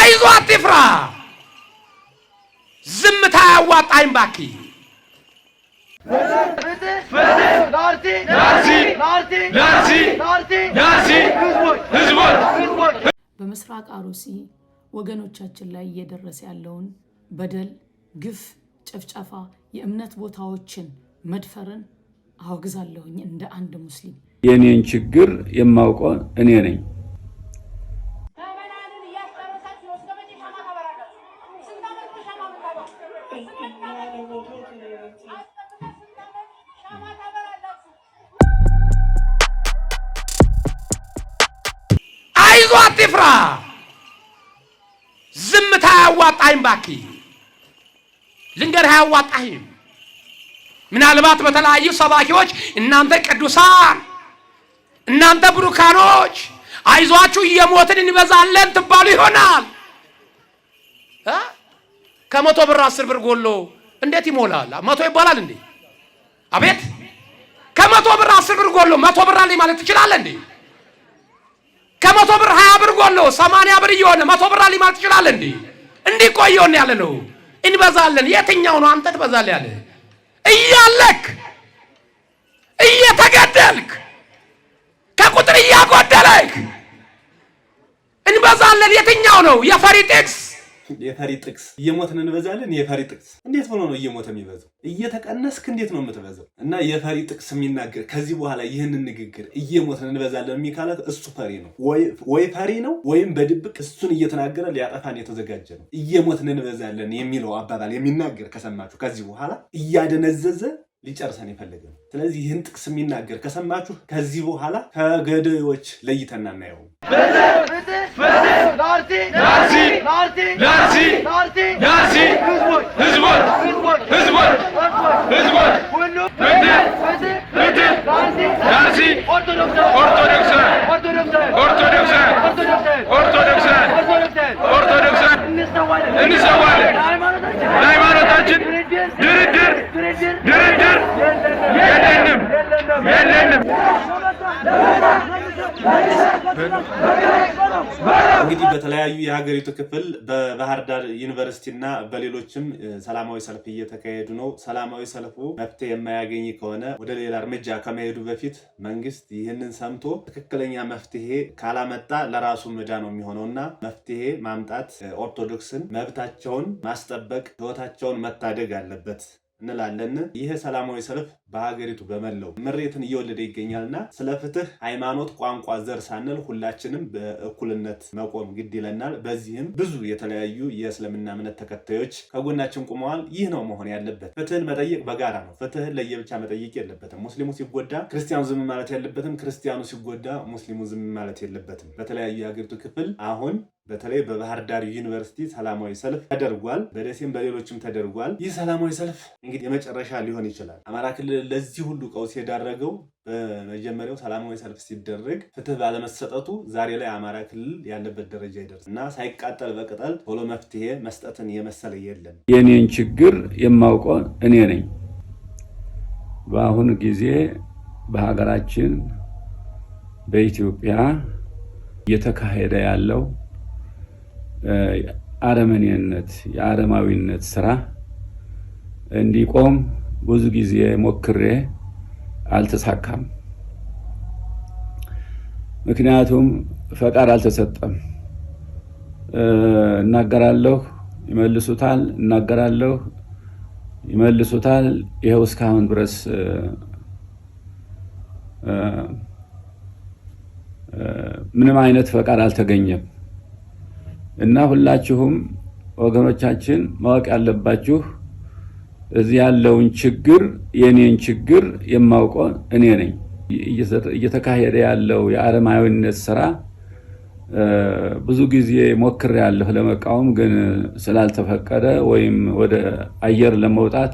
አይዞህ አትፍራ ዝምታ ያዋጣኝ ባኪ በምስራቅ አሩሲ ወገኖቻችን ላይ እየደረሰ ያለውን በደል ግፍ ጭፍጨፋ የእምነት ቦታዎችን መድፈርን አወግዛለሁኝ እንደ አንድ ሙስሊም የኔን ችግር የማውቀው እኔ ነኝ አይዞህ አትፍራ ዝምታ ያዋጣኝ ባኪ ልንገርህ ያዋጣህም ምናልባት በተለያዩ ሰባኪዎች እናንተ ቅዱሳን እናንተ ብሩካኖች አይዟችሁ እየሞትን እንበዛለን ትባሉ ይሆናል ከመቶ ብር 10 ብር ጎሎ እንዴት ይሞላል መቶ ይባላል እንዴ አቤት ከመቶ ብር 10 ብር ጎሎ 100 ብር አለኝ ማለት ትችላለህ እንዴ ከመቶ ብር 20 ብር ጎሎ 80 ብር እየሆነ 100 ብር አለኝ ማለት ትችላለህ እንዴ እንዲህ ቆየውን ያለ ነው እንበዛለን የትኛው ነው አንተ ትበዛለህ ያለ እያለክ እየተገደልክ ከቁጥር እያጎደለክ እንበዛለን የትኛው ነው የፈሪ ጥቅስ እየሞትን እንበዛለን የፈሪ ጥቅስ እንዴት ሆኖ ነው እየሞተ የሚበዛው እየተቀነስክ እንዴት ነው የምትበዛው እና የፈሪ ጥቅስ የሚናገር ከዚህ በኋላ ይህንን ንግግር እየሞትን እንበዛለን የሚካለት እሱ ፈሪ ነው ወይ ፈሪ ነው ወይም በድብቅ እሱን እየተናገረ ሊያጠፋን የተዘጋጀ ነው እየሞትን እንበዛለን የሚለው አባባል የሚናገር ከሰማችሁ ከዚህ በኋላ እያደነዘዘ ሊጨርሰን ይፈልጋል ስለዚህ ይህን ጥቅስ የሚናገር ከሰማችሁ ከዚህ በኋላ ከገዳዮች ለይተና እናየው ሃይማኖታችን ድርድር የለንም እንግዲህ በተለያዩ የሀገሪቱ ክፍል በባህር ዳር ዩኒቨርሲቲና በሌሎችም ሰላማዊ ሰልፍ እየተካሄዱ ነው ሰላማዊ ሰልፉ መፍትሄ የማያገኝ ከሆነ ወደ ሌላ እርምጃ ከመሄዱ በፊት መንግስት ይህንን ሰምቶ ትክክለኛ መፍትሄ ካላመጣ ለራሱ መዳ ነው የሚሆነውና መፍትሄ ማምጣት ኦርቶዶክስን መብታቸውን ማስጠበቅ ህይወታቸውን መታደግ አለበት እንላለን ይሄ ሰላማዊ ሰልፍ በሀገሪቱ በመለው ምሬትን እየወለደ ይገኛልና ስለ ፍትህ ሃይማኖት ቋንቋ ዘር ሳንል ሁላችንም በእኩልነት መቆም ግድ ይለናል በዚህም ብዙ የተለያዩ የእስልምና እምነት ተከታዮች ከጎናችን ቆመዋል ይህ ነው መሆን ያለበት ፍትህን መጠየቅ በጋራ ነው ፍትህን ለየብቻ መጠየቅ የለበትም ሙስሊሙ ሲጎዳ ክርስቲያኑ ዝም ማለት የለበትም ክርስቲያኑ ሲጎዳ ሙስሊሙ ዝም ማለት የለበትም በተለያዩ የሀገሪቱ ክፍል አሁን በተለይ በባህር ዳር ዩኒቨርሲቲ ሰላማዊ ሰልፍ ተደርጓል በደሴም በሌሎችም ተደርጓል ይህ ሰላማዊ ሰልፍ እንግዲህ የመጨረሻ ሊሆን ይችላል አማራ ክልል ለዚህ ሁሉ ቀውስ የዳረገው በመጀመሪያው ሰላማዊ ሰልፍ ሲደረግ ፍትህ ባለመሰጠቱ ዛሬ ላይ አማራ ክልል ያለበት ደረጃ ይደርስ እና ሳይቃጠል በቅጠል ቶሎ መፍትሄ መስጠትን የመሰለ የለም የኔን ችግር የማውቀው እኔ ነኝ በአሁን ጊዜ በሀገራችን በኢትዮጵያ እየተካሄደ ያለው አረመኔነት የአረማዊነት ስራ እንዲቆም ብዙ ጊዜ ሞክሬ አልተሳካም ምክንያቱም ፈቃድ አልተሰጠም እናገራለሁ ይመልሱታል እናገራለሁ ይመልሱታል ይሄው እስካሁን ድረስ ምንም አይነት ፈቃድ አልተገኘም እና ሁላችሁም ወገኖቻችን ማወቅ ያለባችሁ እዚህ ያለውን ችግር የኔን ችግር የማውቀው እኔ ነኝ እየተካሄደ ያለው የአረማዊነት ስራ ብዙ ጊዜ ሞክሬያለሁ ለመቃወም ግን ስላልተፈቀደ ወይም ወደ አየር ለመውጣት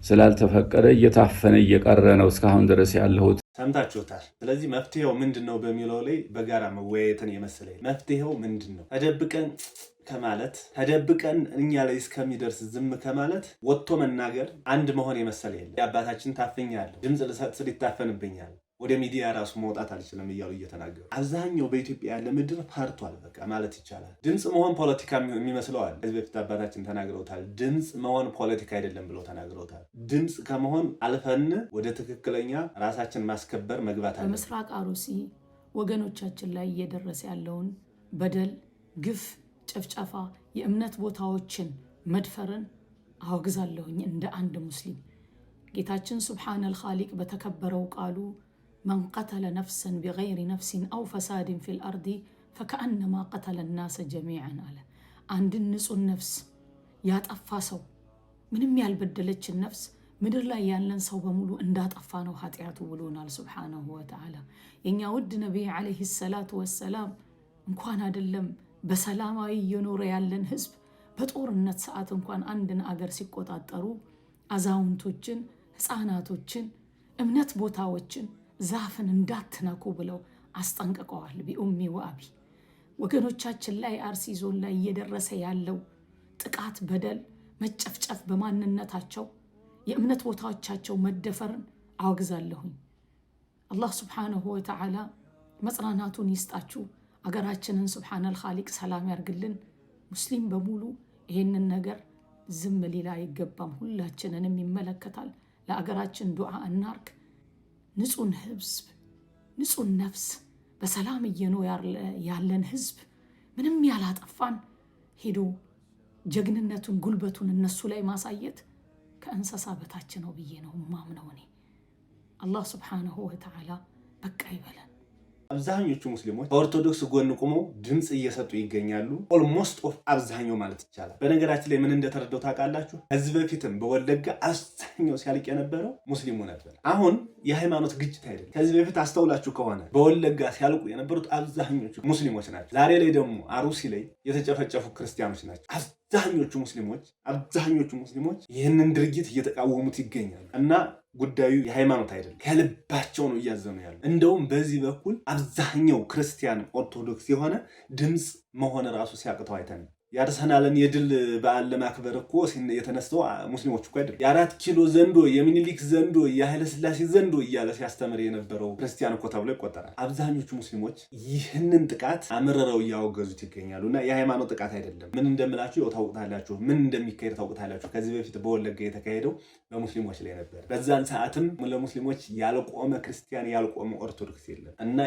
ስላልተፈቀደ እየታፈነ እየቀረ ነው እስካሁን ድረስ ያለሁት ሰምታችሁታል ስለዚህ መፍትሄው ምንድነው በሚለው ላይ በጋራ መወያየትን የመሰለኝ መፍትሄው ምንድነው ተደብቀን እኛ ላይ እስከሚደርስ ዝም ከማለት ወጥቶ መናገር አንድ መሆን የመሰለ የለም ያባታችን ታፈኛለሁ ድምጽ ልሰጥ ስል ይታፈንብኛል ወደ ሚዲያ ራሱ መውጣት አልችልም እያሉ እየተናገሩ አብዛኛው በኢትዮጵያ ያለ ምድር ፈርቷል በቃ ማለት ይቻላል። ድምጽ መሆን ፖለቲካ የሚመስለዋል። ከዚህ በፊት አባታችን ተናግረውታል። ድምጽ መሆን ፖለቲካ አይደለም ብለው ተናግረውታል። ድምጽ ከመሆን አልፈን ወደ ትክክለኛ ራሳችን ማስከበር መግባት አለ። በምስራቅ አርሲ ወገኖቻችን ላይ እየደረሰ ያለውን በደል፣ ግፍ፣ ጭፍጨፋ፣ የእምነት ቦታዎችን መድፈርን አወግዛለሁኝ እንደ አንድ ሙስሊም። ጌታችን ሱብሓነል ኻሊቅ በተከበረው ቃሉ መን ቀተለ ነፍሰን ቢገይሪ ነፍሲን አው ፈሳድን ፊል አርዲ ፈከአነማ ቀተለ ናሰ ጀሚዐን አለ። አንድን ንጹህ ነፍስ ያጠፋ ሰው ምንም ያልበደለችን ነፍስ ምድር ላይ ያለን ሰው በሙሉ እንዳጠፋ ነው ኃጢአቱ ብሎናል ሱብሓነሁ ወተዓላ። የኛ ውድ ነቢይ ዓለይሂ ሰላቱ ወሰላም እንኳን አይደለም በሰላማዊ እየኖረ ያለን ህዝብ በጦርነት ሰዓት እንኳን አንድን አገር ሲቆጣጠሩ አዛውንቶችን፣ ህፃናቶችን፣ እምነት ቦታዎችን፣ ዛፍን እንዳትነኩ ብለው አስጠንቅቀዋል። ቢኡሚ ወአቢ ወገኖቻችን ላይ አርሲ ዞን ላይ እየደረሰ ያለው ጥቃት፣ በደል፣ መጨፍጨፍ፣ በማንነታቸው የእምነት ቦታዎቻቸው መደፈርን አወግዛለሁኝ። አላህ ሱብሓነሁ ወተዓላ መጽናናቱን ይስጣችሁ። አገራችንን ሱብሓነል ኻሊቅ ሰላም ያርግልን። ሙስሊም በሙሉ ይሄንን ነገር ዝም ሊል አይገባም። ሁላችንንም ይመለከታል። ለአገራችን ዱዓ እናርግ። ንጹህ ህዝብ፣ ንጹህ ነፍስ በሰላም እየኖረ ያለን ህዝብ ምንም ያላጠፋን ሄዶ ጀግንነቱን ጉልበቱን እነሱ ላይ ማሳየት ከእንስሳ በታች ነው ብዬ ነው ማምነው እኔ። አላህ ሱብሓነሁ ወተዓላ በቃ ይበለን። አብዛኞቹ ሙስሊሞች በኦርቶዶክስ ጎን ቆመው ድምጽ እየሰጡ ይገኛሉ። ኦልሞስት ኦፍ አብዛኛው ማለት ይቻላል። በነገራችን ላይ ምን እንደተረዳው ታውቃላችሁ? ከዚህ በፊትም በወለጋ አብዛኛው ሲያልቅ የነበረው ሙስሊሙ ነበር። አሁን የሃይማኖት ግጭት አይደለም። ከዚህ በፊት አስተውላችሁ ከሆነ በወለጋ ሲያልቁ የነበሩት አብዛኞቹ ሙስሊሞች ናቸው። ዛሬ ላይ ደግሞ አሩሲ ላይ የተጨፈጨፉ ክርስቲያኖች ናቸው። አብዛኞቹ ሙስሊሞች ይህንን ድርጊት እየተቃወሙት ይገኛሉ እና ጉዳዩ የሃይማኖት አይደለም፣ ከልባቸው ነው እያዘኑ ያሉ። እንደውም በዚህ በኩል አብዛኛው ክርስቲያን ኦርቶዶክስ የሆነ ድምጽ መሆን ራሱ ሲያቅተው አይተን የአርሰናልን የድል በዓል ለማክበር እኮ የተነስተው ሙስሊሞች እኮ አይደለም። የ4 ኪሎ ዘንዶ፣ የሚኒሊክ ዘንዶ፣ የኃይለ ሥላሴ ዘንዶ እያለ ሲያስተምር የነበረው ክርስቲያን እኮ ተብሎ ይቆጠራል። አብዛኞቹ ሙስሊሞች ይህንን ጥቃት አምርረው እያወገዙት ይገኛሉ እና የሃይማኖት ጥቃት አይደለም። ምን እንደምላችሁ ታውቁታላችሁ፣ ምን እንደሚካሄድ ታውቁታላችሁ። ከዚህ በፊት በወለጋ የተካሄደው በሙስሊሞች ላይ ነበር። በዛን ሰዓትም ለሙስሊሞች ያልቆመ ክርስቲያን ያልቆመ ኦርቶዶክስ የለም እና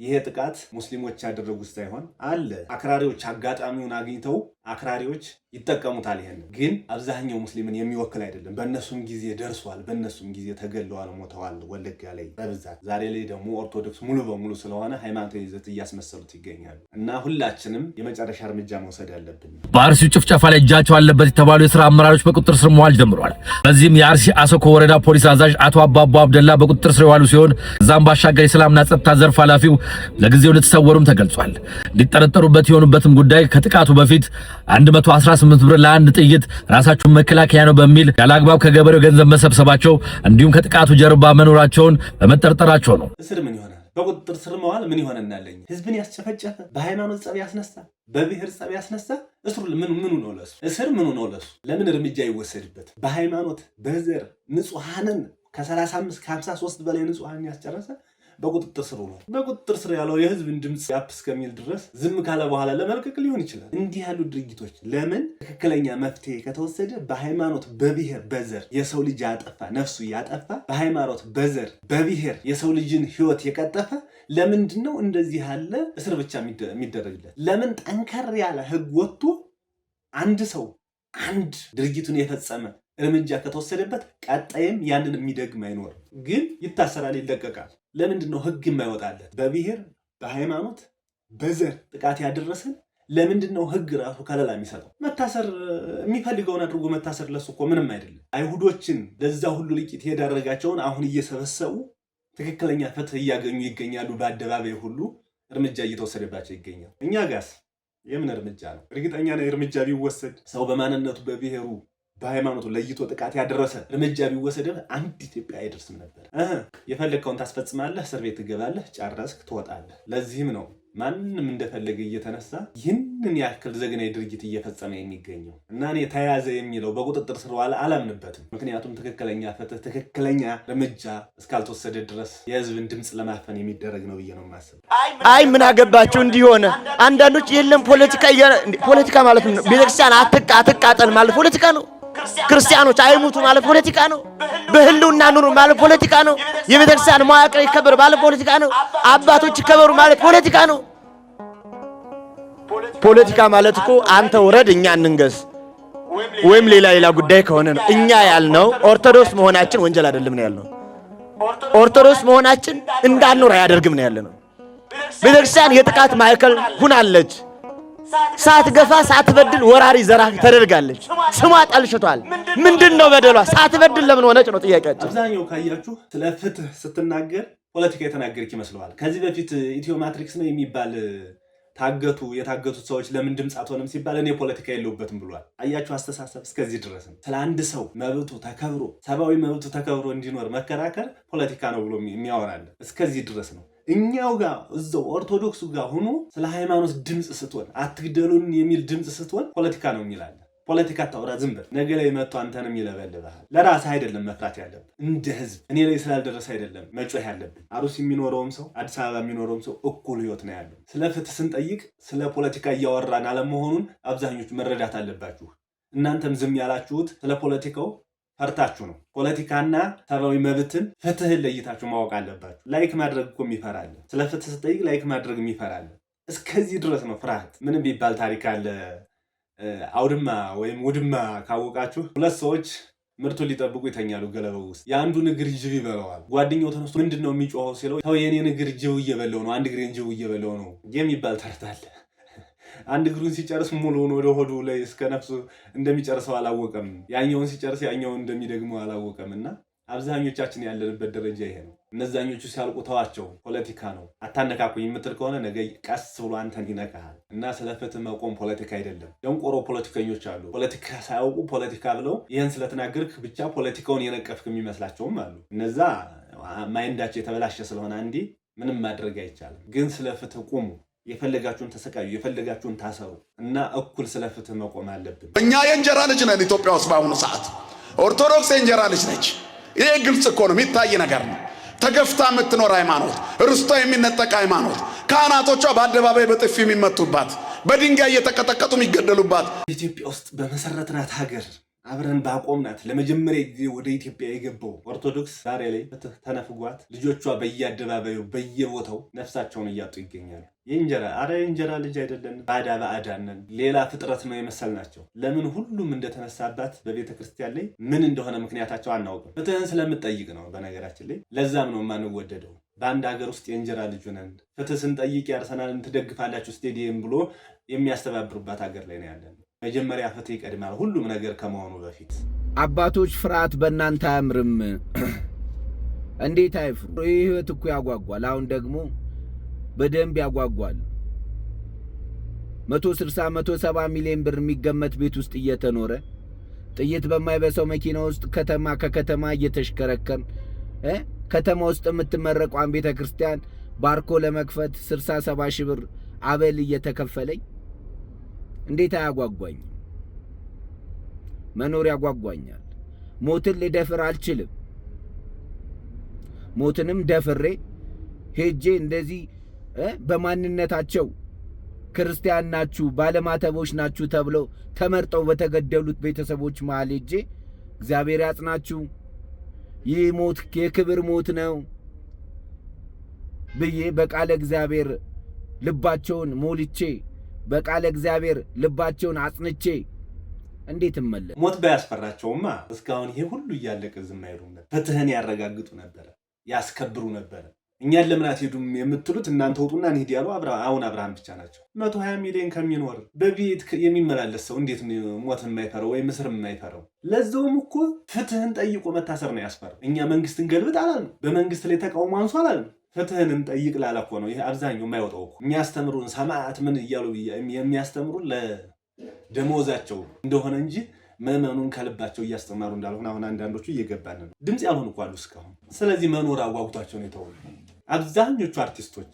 ይሄ ጥቃት ሙስሊሞች ያደረጉት ሳይሆን አለ አክራሪዎች አጋጣሚውን አግኝተው አክራሪዎች ይጠቀሙታል። ይሄን ግን አብዛኛው ሙስሊምን የሚወክል አይደለም። በእነሱም ጊዜ ደርሷል፣ በእነሱም ጊዜ ተገለዋል፣ ሞተዋል ወለጋ ላይ በብዛት። ዛሬ ላይ ደግሞ ኦርቶዶክስ ሙሉ በሙሉ ስለሆነ ሃይማኖታዊ ይዘት እያስመሰሉት ይገኛሉ እና ሁላችንም የመጨረሻ እርምጃ መውሰድ ያለብን። በአርሲው ጭፍጨፋ ላይ እጃቸው አለበት የተባሉ የሥራ አመራሮች በቁጥጥር ስር መዋል ጀምረዋል። በዚህም የአርሲ አሰኮ ወረዳ ፖሊስ አዛዥ አቶ አባቦ አብደላ በቁጥጥር ስር የዋሉ ሲሆን እዛም ባሻገር የሰላምና ጸጥታ ዘርፍ ኃላፊው ለጊዜው እንደተሰወሩም ተገልጿል። እንዲጠረጠሩበት የሆኑበትም ጉዳይ ከጥቃቱ በፊት 118 ብር ለአንድ ጥይት ራሳቸውን መከላከያ ነው በሚል ያለአግባብ ከገበሬው ገንዘብ መሰብሰባቸው እንዲሁም ከጥቃቱ ጀርባ መኖራቸውን በመጠርጠራቸው ነው። እስር ምን ይሆናል? በቁጥጥር ስር መዋል ምን ይሆናል? ህዝብን ያስጨፈጨፈ፣ በሃይማኖት ጸብ ያስነሳ፣ በብሔር ጸብ ያስነሳ እስሩ ምኑ ነው ለሱ? እስር ምኑ ነው ለሱ? ለምን እርምጃ ይወሰድበት? በሃይማኖት በዘር ንጹሃንን ከ35 ከ53 በላይ ንጹሃንን ያስጨረሰ በቁጥጥር ስር ነው። በቁጥጥር ስር ያለው የህዝብን ድምጽ ያፕ እስከሚል ድረስ ዝም ካለ በኋላ ለመልቀቅ ሊሆን ይችላል። እንዲህ ያሉ ድርጊቶች ለምን ትክክለኛ መፍትሄ ከተወሰደ በሃይማኖት በብሔር በዘር የሰው ልጅ ያጠፋ ነፍሱ ያጠፋ በሃይማኖት በዘር በብሔር የሰው ልጅን ህይወት የቀጠፈ ለምንድን ነው እንደዚህ ያለ እስር ብቻ የሚደረግለት? ለምን ጠንከር ያለ ህግ ወጥቶ አንድ ሰው አንድ ድርጊቱን የፈጸመ እርምጃ ከተወሰደበት ቀጣይም ያንን የሚደግም አይኖርም፣ ግን ይታሰራል፣ ይለቀቃል። ለምንድን ነው ህግ የማይወጣለት? በብሔር በሃይማኖት በዘር ጥቃት ያደረሰን ለምንድን ነው ህግ ራሱ ከለላ የሚሰጠው? መታሰር የሚፈልገውን አድርጎ መታሰር ለሱ እኮ ምንም አይደለም። አይሁዶችን ለዛ ሁሉ ልቂት የዳረጋቸውን አሁን እየሰበሰቡ ትክክለኛ ፍትህ እያገኙ ይገኛሉ። በአደባባይ ሁሉ እርምጃ እየተወሰደባቸው ይገኛል። እኛ ጋስ የምን እርምጃ ነው? እርግጠኛ ነው እርምጃ ቢወሰድ ሰው በማንነቱ በብሔሩ በሃይማኖቱ ለይቶ ጥቃት ያደረሰ እርምጃ ቢወሰድ አንድ ኢትዮጵያ አይደርስም ነበር። የፈለግከውን ታስፈጽማለህ፣ እስር ቤት ትገባለህ፣ ጨረስክ፣ ትወጣለህ። ለዚህም ነው ማንንም እንደፈለገ እየተነሳ ይህንን ያክል ዘግናኝ ድርጊት እየፈጸመ የሚገኘው እና እኔ ተያዘ የሚለው በቁጥጥር ስር ዋለ አላምንበትም። ምክንያቱም ትክክለኛ ፍትህ፣ ትክክለኛ እርምጃ እስካልተወሰደ ድረስ የህዝብን ድምፅ ለማፈን የሚደረግ ነው ብዬ ነው የማስበው። አይ ምን አገባቸው እንዲሆነ አንዳንዶች የለም ፖለቲካ ማለት ነው ቤተክርስቲያን አትቃጠል ማለት ፖለቲካ ነው። ክርስቲያኖች አይሙቱ ማለት ፖለቲካ ነው። በህልውና ኑሩ ማለት ፖለቲካ ነው። የቤተክርስቲያን መዋቅር ይከበር ማለት ፖለቲካ ነው። አባቶች ይከበሩ ማለት ፖለቲካ ነው። ፖለቲካ ማለት እኮ አንተ ወረድ እኛ እንንገስ ወይም ሌላ ጉዳይ ከሆነ ነው። እኛ ያልነው ኦርቶዶክስ መሆናችን ወንጀል አይደለም ነው ያልነው። ኦርቶዶክስ መሆናችን እንዳንኖር አያደርግም ነው ያለነው። ቤተክርስቲያን የጥቃት ማዕከል ሁናለች። ሳትገፋ ሳትበድል ወራሪ ዘራፊ ተደርጋለች። ስሟ ጠልሽቷል። ምንድነው በደሏ? ሳትበድል ለምን ሆነች ነው ጥያቄያችን። አብዛኛው ካያችሁ ስለ ፍትህ ስትናገር ፖለቲካ የተናገርክ ይመስለዋል። ከዚህ በፊት ኢትዮ ማትሪክስ ነው የሚባል የታገቱት ሰዎች ለምን ድምፅ አትሆንም ሲባል እኔ ፖለቲካ የለውበትም ብሏል። አያችሁ አስተሳሰብ እስከዚህ ድረስ ነው። ስለ አንድ ሰው መብቱ ተከብሮ ሰብአዊ መብቱ ተከብሮ እንዲኖር መከራከር ፖለቲካ ነው ብሎ የሚያወራል እስከዚህ ድረስ ነው። እኛው ጋር እዛው ኦርቶዶክሱ ጋር ሆኖ ስለ ሃይማኖት ድምፅ ስትሆን አትግደሉን የሚል ድምፅ ስትሆን ፖለቲካ ነው የሚላል። ፖለቲካ ታውራ ዝም በል። ነገ ላይ መጥቶ አንተንም ይለበልብሃል። ለራስህ አይደለም መፍራት ያለብን እንደ ህዝብ። እኔ ላይ ስላልደረሰ አይደለም መጮህ ያለብን። አሩስ የሚኖረውም ሰው አዲስ አበባ የሚኖረውም ሰው እኩል ህይወት ነው ያለው። ስለ ፍትህ ስንጠይቅ ስለ ፖለቲካ እያወራን አለመሆኑን አብዛኞቹ መረዳት አለባችሁ። እናንተም ዝም ያላችሁት ስለ ፖለቲካው ፈርታችሁ ነው። ፖለቲካና ሰብአዊ መብትን ፍትህን ለይታችሁ ማወቅ አለባችሁ። ላይክ ማድረግ እኮ የሚፈራል። ስለ ፍትህ ስጠይቅ ላይክ ማድረግ የሚፈራል። እስከዚህ ድረስ ነው ፍርሃት። ምንም ቢባል ታሪክ አለ። አውድማ ወይም ውድማ ካወቃችሁ ሁለት ሰዎች ምርቱን ሊጠብቁ ይተኛሉ ገለባው ውስጥ። የአንዱን እግር ጅብ ይበላዋል። ጓደኛው ተነስቶ ምንድነው የሚጮኸው ሲለው ተው የኔን እግር ጅብ እየበላው ነው፣ አንድ እግሬን ጅብ እየበላው ነው የሚባል ተረት አለ። አንድ እግሩን ሲጨርስ ሙሉውን ወደ ሆዱ ላይ እስከ ነፍሱ እንደሚጨርሰው አላወቀም። ያኛውን ሲጨርስ ያኛውን እንደሚደግመው አላወቀም። እና አብዛኞቻችን ያለንበት ደረጃ ይሄ ነው። እነዛኞቹ ሲያልቁ ተዋቸው፣ ፖለቲካ ነው አታነካኩኝ የምትል ከሆነ ነገ ቀስ ብሎ አንተን ይነካሃል። እና ስለ ፍትህ መቆም ፖለቲካ አይደለም። ደንቆሮ ፖለቲከኞች አሉ። ፖለቲካ ሳያውቁ ፖለቲካ ብለው ይህን ስለተናገርክ ብቻ ፖለቲካውን የነቀፍክ የሚመስላቸውም አሉ። እነዛ ማይንዳቸው የተበላሸ ስለሆነ አንዲ ምንም ማድረግ አይቻልም። ግን ስለ ፍትህ ቁሙ። የፈለጋችሁን ተሰቃዩ፣ የፈለጋችሁን ታሰሩ እና እኩል ስለ ፍትህ መቆም አለብን። እኛ የእንጀራ ልጅ ነን። ኢትዮጵያ ውስጥ በአሁኑ ሰዓት ኦርቶዶክስ የእንጀራ ልጅ ነች። ይሄ ግልጽ እኮ ነው፣ የሚታይ ነገር ነው። ተገፍታ የምትኖር ሃይማኖት፣ ርስቷ የሚነጠቅ ሃይማኖት፣ ካህናቶቿ በአደባባይ በጥፊ የሚመቱባት፣ በድንጋይ እየተቀጠቀጡ የሚገደሉባት ኢትዮጵያ ውስጥ በመሰረትናት ሀገር አብረን ባቆምናት ለመጀመሪያ ጊዜ ወደ ኢትዮጵያ የገባው ኦርቶዶክስ ዛሬ ላይ ፍትህ ተነፍጓት ልጆቿ በየአደባባዩ በየቦታው ነፍሳቸውን እያጡ ይገኛሉ። የእንጀራ ልጅ አይደለን፣ ባዕዳንን ሌላ ፍጥረት ነው የመሰልናቸው። ለምን ሁሉም እንደተነሳባት በቤተ ክርስቲያን ላይ ምን እንደሆነ ምክንያታቸው አናውቅም። ፍትህን ስለምጠይቅ ነው በነገራችን ላይ። ለዛም ነው የማንወደደው። በአንድ ሀገር ውስጥ የእንጀራ ልጅ ነን። ፍትህ ስንጠይቅ የአርሰናልን ትደግፋላችሁ ስቴዲየም ብሎ የሚያስተባብሩባት ሀገር ላይ ነው ያለን። መጀመሪያ ፍትህ ይቀድማል ሁሉም ነገር ከመሆኑ በፊት። አባቶች ፍርሃት በእናንተ አያምርም። እንዴት አይፍሩ? ይህ ህይወት እኮ ያጓጓል። አሁን ደግሞ በደንብ ያጓጓል። 160-170 ሚሊዮን ብር የሚገመት ቤት ውስጥ እየተኖረ ጥይት በማይበሰው መኪና ውስጥ ከተማ ከከተማ እየተሽከረከም ከተማ ውስጥ የምትመረቋን ቤተ ክርስቲያን ባርኮ ለመክፈት 60-70 ሺህ ብር አበል እየተከፈለኝ እንዴት አያጓጓኝ? መኖር ያጓጓኛል። ሞትን ልደፍር አልችልም። ሞትንም ደፍሬ ሄጄ እንደዚህ በማንነታቸው ክርስቲያን ናችሁ ባለማተቦች ናችሁ ተብለው ተመርጠው በተገደሉት ቤተሰቦች መሃል ሄጄ እግዚአብሔር ያጽናችሁ፣ ይህ ሞት የክብር ሞት ነው ብዬ በቃለ እግዚአብሔር ልባቸውን ሞልቼ በቃለ እግዚአብሔር ልባቸውን አጽንቼ እንዴት እመለ ሞት ባያስፈራቸውማ እስካሁን ይሄ ሁሉ እያለቀ ዝም አይሉም ነበር። ፍትህን ያረጋግጡ ነበር፣ ያስከብሩ ነበር። እኛን ለምን አትሄዱም የምትሉት እናንተ ወጡና እንሂድ ያሉ አሁን አብርሃም ብቻ ናቸው። 120 ሚሊዮን ከሚኖር በቤት የሚመላለስ ሰው እንዴት ሞት የማይፈረው ወይ ምስር የማይፈረው? ለዛውም እኮ ፍትህን ጠይቆ መታሰር ነው ያስፈራው። እኛ መንግስትን ገልብጥ አላልንም፣ በመንግስት ላይ ተቃውሞ አንሱ አላልንም። ፍትህን እንጠይቅ ላላኮ ነው። ይሄ አብዛኛው የማይወጣው እኮ የሚያስተምሩን ሰማዕት ምን እያሉ የሚያስተምሩን ለደሞዛቸው እንደሆነ እንጂ ምዕመኑን ከልባቸው እያስተማሩ እንዳልሆነ አሁን አንዳንዶቹ እየገባን ነው። ድምፅ ያልሆኑ እኮ አሉ እስካሁን። ስለዚህ መኖር አጓጉቷቸው ነው የተወሉ። አብዛኞቹ አርቲስቶች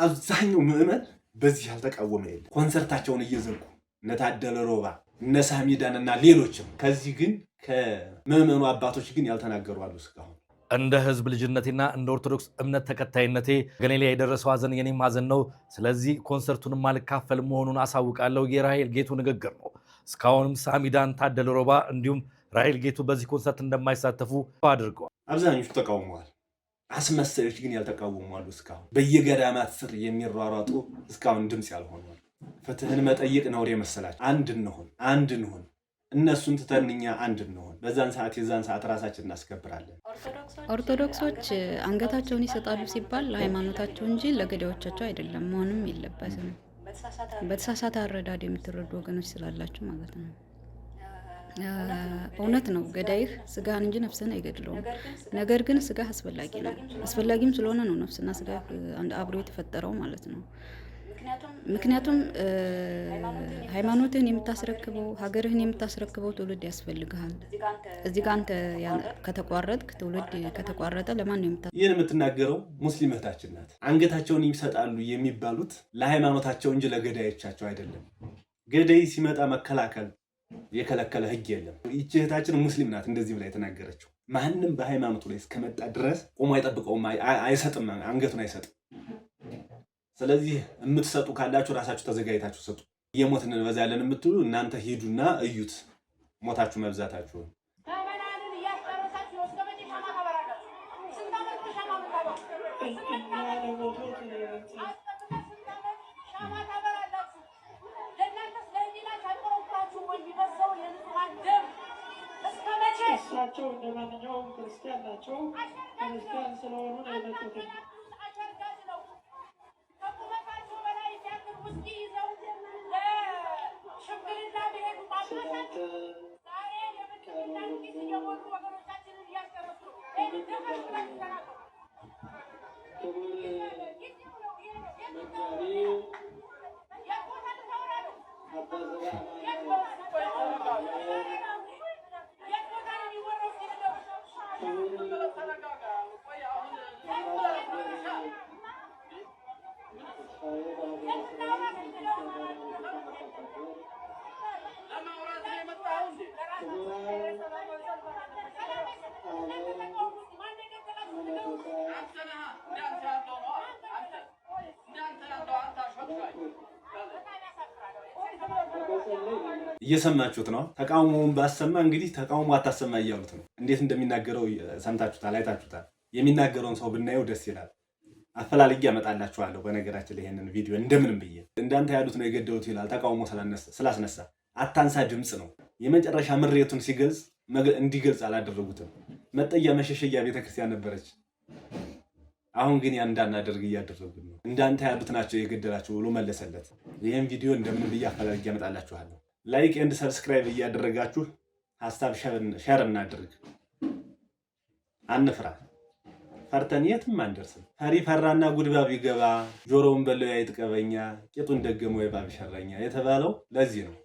አብዛኛው ምዕመን በዚህ ያልተቃወመ የለም። ኮንሰርታቸውን እየዘጉ እነ ታደለ ሮባ እነ ሳሚዳን እና ሌሎችም ከዚህ ግን ከምዕመኑ አባቶች ግን ያልተናገሩ አሉ እስካሁን። እንደ ህዝብ ልጅነቴና እንደ ኦርቶዶክስ እምነት ተከታይነቴ ገኔ ላይ የደረሰው ሀዘን የኔም ሀዘን ነው። ስለዚህ ኮንሰርቱንም አልካፈል መሆኑን አሳውቃለሁ። የራሄል ጌቱ ንግግር ነው። እስካሁንም ሳሚዳን፣ ታደለ ሮባ እንዲሁም ራሄል ጌቱ በዚህ ኮንሰርት እንደማይሳተፉ አድርገዋል። አብዛኞቹ ተቃውመዋል። አስመሳዮች ግን ያልተቃወሙ አሉ እስካሁን። በየገዳማት ስር የሚሯሯጡ እስካሁን ድምፅ ያልሆኑ ፍትህን መጠየቅ ነውር የመሰላቸው አንድ እንሁን እነሱን ትተን እኛ አንድ እንሆን። በዛን ሰዓት የዛን ሰዓት ራሳችን እናስከብራለን። ኦርቶዶክሶች አንገታቸውን ይሰጣሉ ሲባል ለሃይማኖታቸው እንጂ ለገዳዮቻቸው አይደለም፣ መሆንም የለበትም። በተሳሳተ አረዳድ የምትረዱ ወገኖች ስላላችሁ ማለት ነው። እውነት ነው፣ ገዳይህ ስጋህን እንጂ ነፍስህን አይገድለውም። ነገር ግን ስጋህ አስፈላጊ ነው። አስፈላጊም ስለሆነ ነው ነፍስና ስጋ አብሮ የተፈጠረው ማለት ነው። ምክንያቱም ሃይማኖትህን የምታስረክበው ሀገርህን የምታስረክበው ትውልድ ያስፈልግሃል። እዚህ ጋር አንተ ከተቋረጥክ ትውልድ ከተቋረጠ ለማን ነው ይህን የምትናገረው? ሙስሊም እህታችን ናት። አንገታቸውን ይሰጣሉ የሚባሉት ለሃይማኖታቸው እንጂ ለገዳዮቻቸው አይደለም። ገዳይ ሲመጣ መከላከል የከለከለ ህግ የለም። ይህች እህታችን ሙስሊም ናት እንደዚህ ብላ የተናገረችው። ማንም በሃይማኖቱ ላይ እስከመጣ ድረስ ቆሞ አይጠብቀውም፣ አይሰጥም፣ አንገቱን አይሰጥም። ስለዚህ የምትሰጡ ካላችሁ ራሳችሁ ተዘጋጅታችሁ ሰጡ። የሞትን እንበዛለን የምትሉ እናንተ ሂዱና እዩት ሞታችሁ መብዛታችሁን። እሳቸው እንደማንኛውም ክርስቲያን ናቸው። ክርስቲያን ስለሆኑ ነው የመጡት። እየሰማችሁት ነው። ተቃውሞውን ባሰማ እንግዲህ ተቃውሞ አታሰማ እያሉት ነው። እንዴት እንደሚናገረው ሰምታችሁታል፣ አይታችሁታል። የሚናገረውን ሰው ብናየው ደስ ይላል። አፈላልጌ ያመጣላችኋለሁ። በነገራችን ላይ ይሄንን ቪዲዮ እንደምንም ብዬ እንዳንተ ያሉት ነው የገደሉት ይላል። ተቃውሞ ስላስነሳ አታንሳ ድምፅ ነው። የመጨረሻ ምሬቱን ሲገልጽ እንዲገልጽ አላደረጉትም። መጠያ መሸሸያ ቤተክርስቲያን ነበረች። አሁን ግን ያ እንዳናደርግ እያደረጉን ነው። እንዳንተ ያሉት ናቸው የገደላቸው ብሎ መለሰለት። ይህን ቪዲዮ እንደምንም ብዬ አፈላልጌ ያመጣላችኋለሁ። ላይክ ኤንድ ሰብስክራይብ እያደረጋችሁ ሀሳብ ሸር እናድርግ። አንፍራ፣ ፈርተን የትም አንደርስም። ፈሪ ፈራና ጉድባ ቢገባ ጆሮውን በለው ያይጥቀበኛ ቄጡን ደገመው የባብ ሸረኛ የተባለው ለዚህ ነው።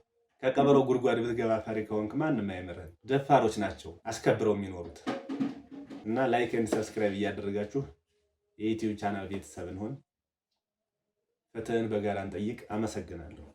ከቀበሮ ጉድጓድ ብትገባ ፈሪ ከሆንክ ማንም አይምርህም። ደፋሮች ናቸው አስከብረው የሚኖሩት። እና ላይክ ኤንድ ሰብስክራይብ እያደረጋችሁ የዩቲዩብ ቻናል ቤተሰብ እንሆን። ፍትህን በጋራ እንጠይቅ። አመሰግናለሁ።